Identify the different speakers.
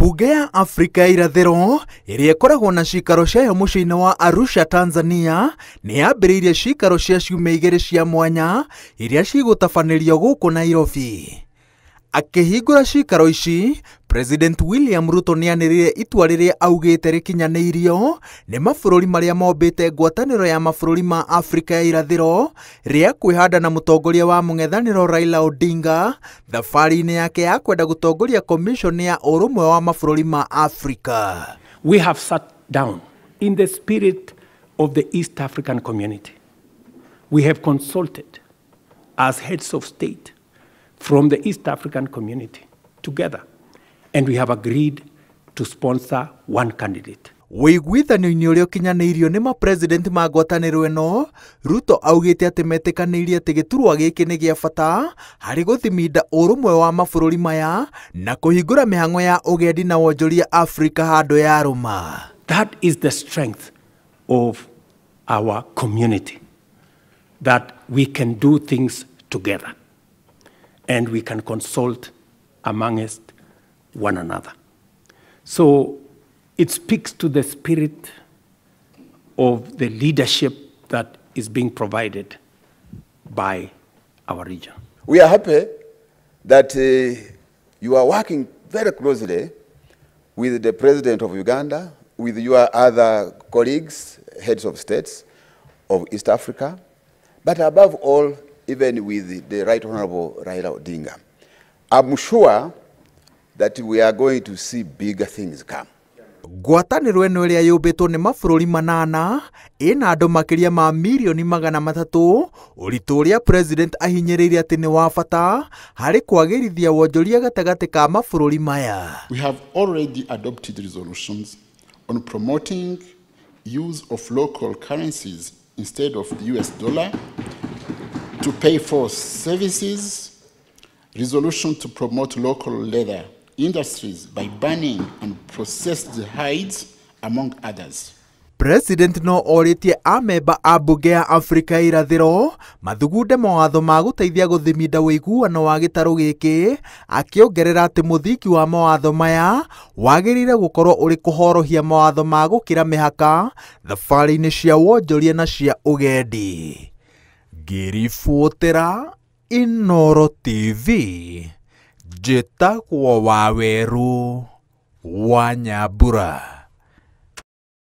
Speaker 1: Bunge ya Afrika ya Irathĩro ĩrĩa ĩkoragwo na cikaro ciayo mũciĩ-inĩ wa Arusha, Tanzania nĩ yambĩrĩirie cikaro cia ciumia 2 cia mwanya iria cigũtabanĩrio gũkũ Nairobi. Akĩhingũra cikaro ici, President William Ruto nĩanĩrĩire itua rĩrĩa augĩte rĩkinyanĩirio nĩ mabũrũri marĩa mombĩte ngwatanĩro ya mabũrũri ma Afrika ya Irathĩro rĩa kwĩhanda na mũtongoria wa mũng'ethanĩro Raila Odinga thabarĩ-inĩ yake ya kwenda gũtongoria Commission ya ũrũmwe wa mabũrũri ma Afrika.
Speaker 2: We have sat down in the spirit of the East African community. We have consulted as heads of state from the East African community together, and we have agreed to sponsor one candidate.
Speaker 1: Wĩiguithanio-inĩ ũrĩa ũkinyanĩirio nĩ ma-president ma ngwatanĩro ĩno, Ruto augĩte atĩ metĩkanĩirie atĩ gĩturwa gĩkĩ nĩ gĩa bata harĩ gũthiminda ũrũmwe wa mabũrũri maya na kũhingũra mĩhang'o ya ũgendi na wonjoria Afrika handũ ya rũma.
Speaker 2: That is the strength of our community, that we can do things together and we can consult amongst one another. So it speaks to the spirit of the leadership that is being provided by our region.
Speaker 3: We are happy that you are working very closely with the President of Uganda, with your other colleagues, heads of states of East Africa, but above all, even with the Right Honorable Raila Odinga. I'm sure that we are going to see bigger things come.
Speaker 1: Ngwatanĩro ĩno ĩrĩa yũmbĩtwo nĩ mabũrũri 8 ĩna andũ makĩria ma milioni 300, ũritũ ũrĩa president ahinyĩrĩirie atĩ nĩ wa bata harĩ kwagĩrithia wonjoria gatagatĩ ka mabũrũri maya.
Speaker 4: We have already adopted resolutions on promoting use of local currencies instead of the US dollar to pay for services, resolution to promote local leather industries by banning and processed hides, among others.
Speaker 1: President no orĩtie amemba a bunge ya Afrika ya Irathĩro mathugunde mawatho ma gũteithia gũthiminda wĩiguano wa gĩtarũ gĩkĩ, akĩongerera atĩ mũthingi wa mawatho maya wagĩrĩire gũkorwo ũrĩ kũhorohia mawatho ma gũkĩra mĩhaka thabarĩ-inĩ cia wonjoria na cia ũgendi. Ngĩribotera Inooro TV, njĩtagwo Waweru wa Nyambura.